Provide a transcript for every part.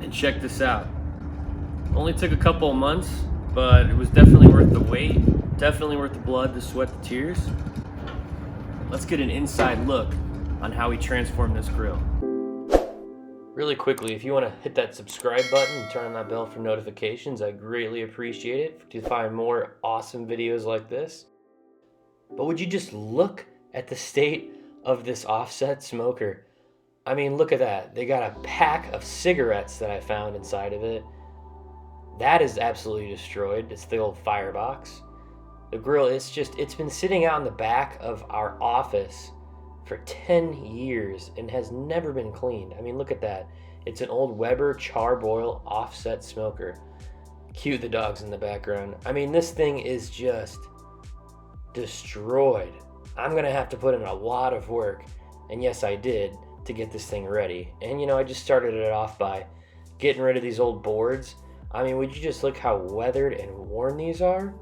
And check this out. Only took a couple of months, but it was definitely worth the wait, definitely worth the blood, the sweat, the tears. Let's get an inside look on how we transformed this grill. Really quickly, if you want to hit that subscribe button and turn on that bell for notifications, I greatly appreciate it to find more awesome videos like this. But would you just look at the state of this offset smoker? I mean, look at that. They got a pack of cigarettes that I found inside of it. That is absolutely destroyed. It's the old firebox. The grill, it's been sitting out in the back of our office for 10 years and has never been cleaned. I mean, look at that. It's an old Weber Charbroil offset smoker. Cue the dogs in the background. I mean, this thing is just destroyed. I'm gonna have to put in a lot of work, and yes, I did, to get this thing ready. And you know, I just started it off by getting rid of these old boards. I mean, would you just look how weathered and worn these are?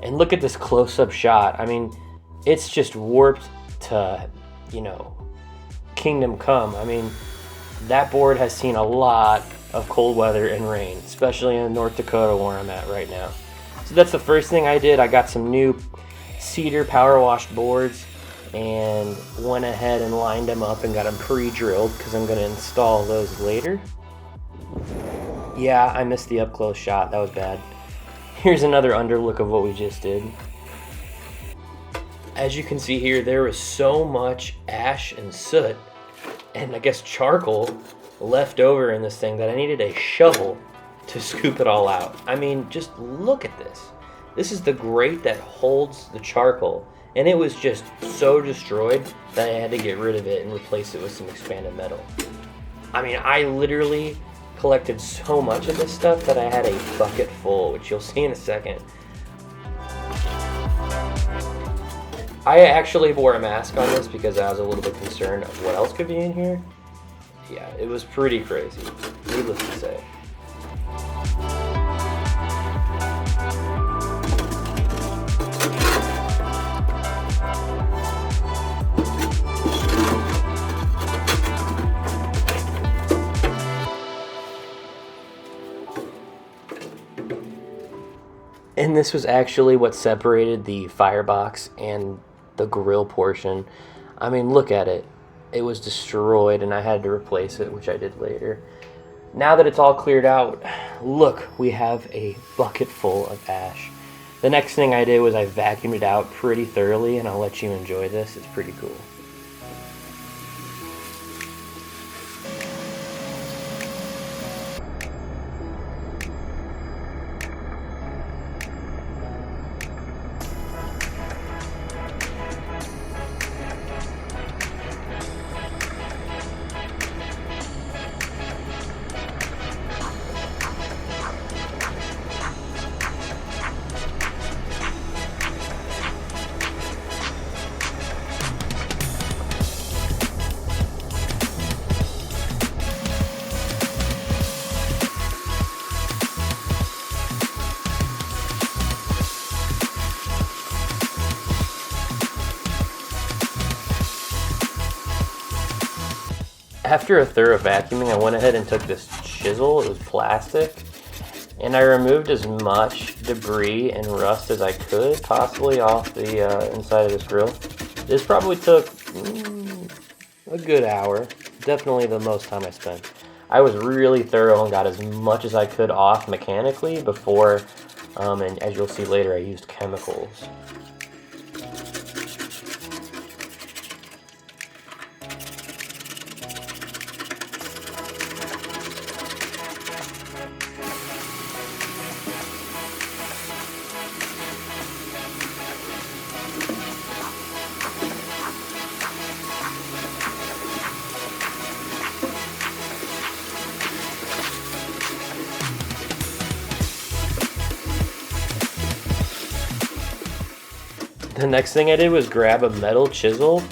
And look at this close-up shot. I mean, it's just warped to, you know, kingdom come. I mean, that board has seen a lot of cold weather and rain, especially in North Dakota where I'm at right now. So that's the first thing I did. I got some new cedar power washed boards and went ahead and lined them up and got them pre-drilled because I'm going to install those later. Yeah, I missed the up-close shot. That was bad. Here's another underlook of what we just did. As you can see here, there was so much ash and soot and I guess charcoal left over in this thing that I needed a shovel to scoop it all out. I mean, just look at this. This is the grate that holds the charcoal, and it was just so destroyed that I had to get rid of it and replace it with some expanded metal. I mean, I literally collected so much of this stuff that I had a bucket full, which you'll see in a second. I actually wore a mask on this because I was a little bit concerned of what else could be in here. Yeah, it was pretty crazy, needless to say. And this was actually what separated the firebox and the grill portion. I mean, look at it. It was destroyed and I had to replace it, which I did later. Now that it's all cleared out, look, we have a bucket full of ash. The next thing I did was I vacuumed it out pretty thoroughly, and I'll let you enjoy this. It's pretty cool. After a thorough vacuuming, I went ahead and took this chisel, it was plastic, and I removed as much debris and rust as I could, possibly off the inside of this grill. This probably took a good hour, definitely the most time I spent. I was really thorough and got as much as I could off mechanically before, and as you'll see later, I used chemicals. The next thing I did was grab a metal chisel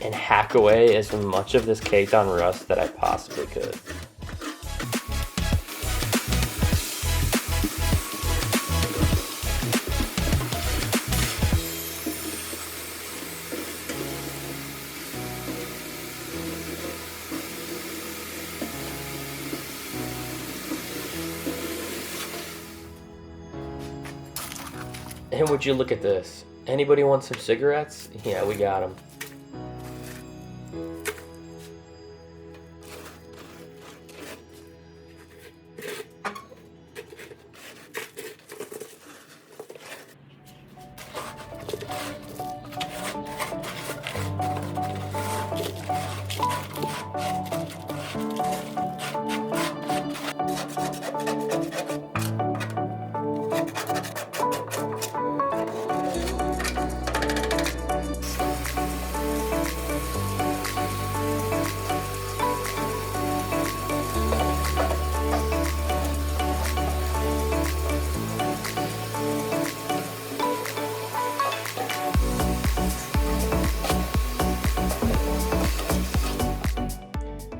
and hack away as much of this caked on rust that I possibly could. And would you look at this? Anybody want some cigarettes? Yeah, we got them.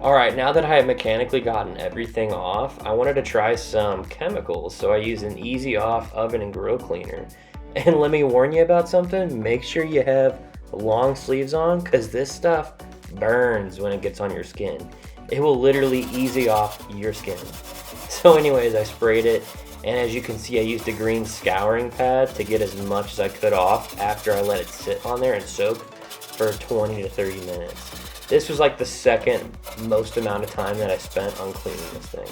Alright, now that I have mechanically gotten everything off, I wanted to try some chemicals, so I used an easy off oven and grill cleaner. And let me warn you about something, make sure you have long sleeves on, because this stuff burns when it gets on your skin. It will literally easy off your skin. So anyways, I sprayed it, and as you can see, I used a green scouring pad to get as much as I could off after I let it sit on there and soak for 20 to 30 minutes. This was like the second most amount of time that I spent on cleaning this thing.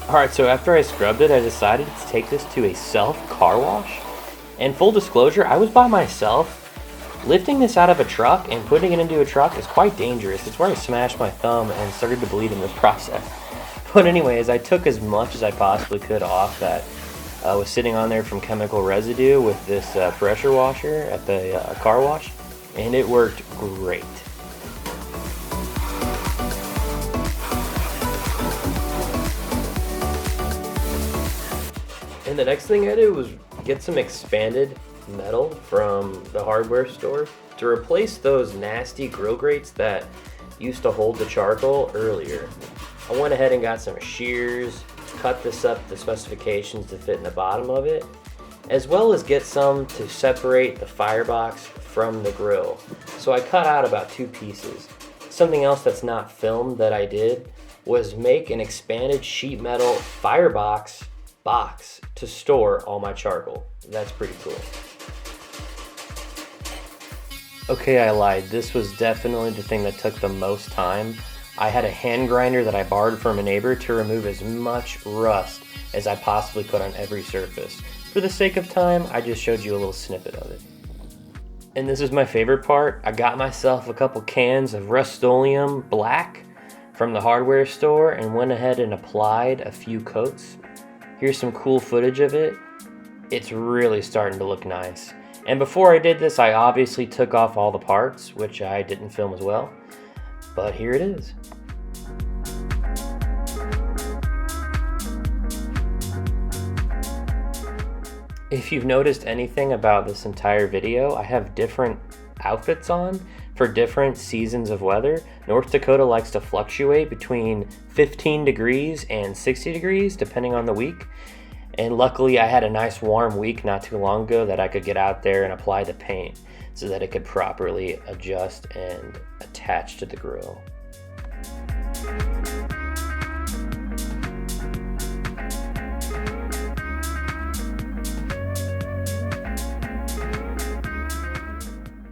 Alright, so after I scrubbed it, I decided to take this to a self car wash. And full disclosure, I was by myself. Lifting this out of a truck and putting it into a truck is quite dangerous. It's where I smashed my thumb and started to bleed in the process. But anyways, I took as much as I possibly could off that was sitting on there from chemical residue with this pressure washer at the car wash. And it worked great. And the next thing I did was get some expanded metal from the hardware store to replace those nasty grill grates that used to hold the charcoal earlier. I went ahead and got some shears, cut this up to specifications to fit in the bottom of it, as well as get some to separate the firebox from the grill. So I cut out about 2 pieces. Something else that's not filmed that I did was make an expanded sheet metal firebox box to store all my charcoal. That's pretty cool. Okay, I lied. This was definitely the thing that took the most time. I had a hand grinder that I borrowed from a neighbor to remove as much rust as I possibly could on every surface. For the sake of time, I just showed you a little snippet of it. And this is my favorite part. I got myself a couple cans of Rust-Oleum black from the hardware store and went ahead and applied a few coats. Here's some cool footage of it. It's really starting to look nice. And before I did this, I obviously took off all the parts, which I didn't film as well. But here it is. If you've noticed anything about this entire video, I have different outfits on for different seasons of weather. North Dakota likes to fluctuate between 15 degrees and 60 degrees depending on the week. And luckily I had a nice warm week not too long ago that I could get out there and apply the paint so that it could properly adjust and attach to the grill.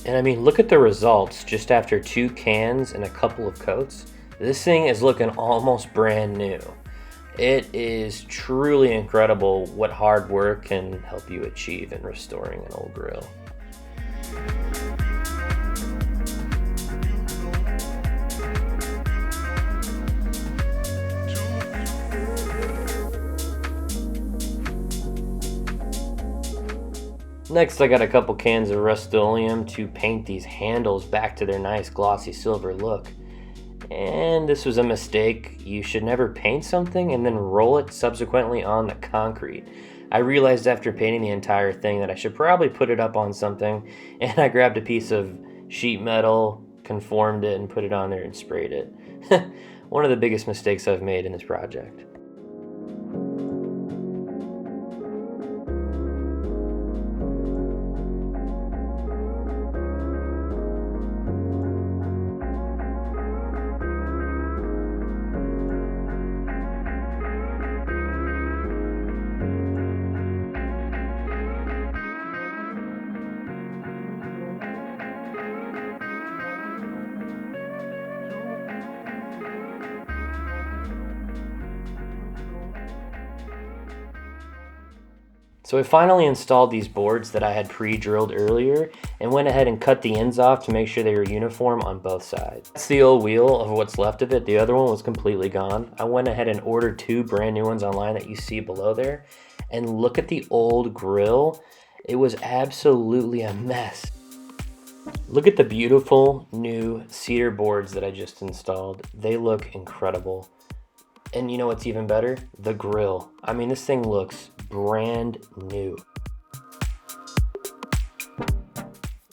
And I mean, look at the results just after 2 cans and a couple of coats. This thing is looking almost brand new. It is truly incredible what hard work can help you achieve in restoring an old grill. Next, I got a couple cans of Rust-Oleum to paint these handles back to their nice glossy silver look. And this was a mistake. You should never paint something and then roll it subsequently on the concrete. I realized after painting the entire thing that I should probably put it up on something, and I grabbed a piece of sheet metal, conformed it, and put it on there and sprayed it. One of the biggest mistakes I've made in this project. So I finally installed these boards that I had pre-drilled earlier and went ahead and cut the ends off to make sure they were uniform on both sides. That's the old wheel of what's left of it. The other one was completely gone. I went ahead and ordered 2 brand new ones online that you see below there. And look at the old grill. It was absolutely a mess. Look at the beautiful new cedar boards that I just installed. They look incredible. And you know what's even better? The grill. I mean, this thing looks brand new.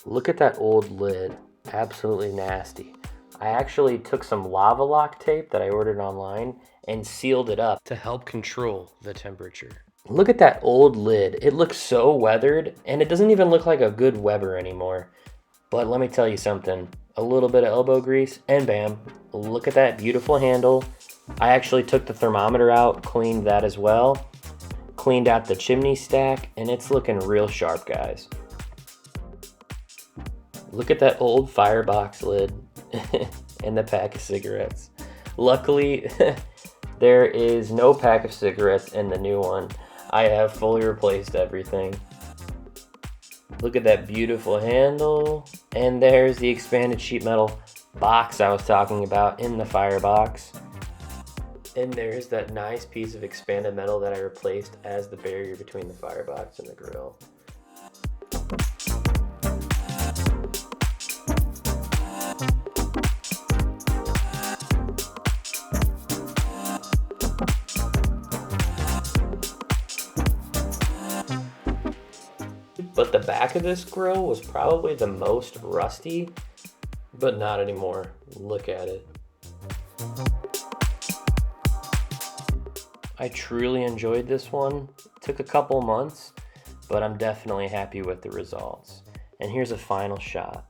Look at that old lid. Absolutely nasty. I actually took some LavaLock tape that I ordered online and sealed it up to help control the temperature. Look at that old lid. It looks so weathered, and it doesn't even look like a good Weber anymore. But let me tell you something. A little bit of elbow grease, and bam. Look at that beautiful handle. I actually took the thermometer out, cleaned that as well, cleaned out the chimney stack, and it's looking real sharp, guys. Look at that old firebox lid and the pack of cigarettes. Luckily, there is no pack of cigarettes in the new one. I have fully replaced everything. Look at that beautiful handle, and there's the expanded sheet metal box I was talking about in the firebox. And there's that nice piece of expanded metal that I replaced as the barrier between the firebox and the grill. But the back of this grill was probably the most rusty, but not anymore. Look at it. I truly enjoyed this one. It took a couple months, but I'm definitely happy with the results. And here's a final shot.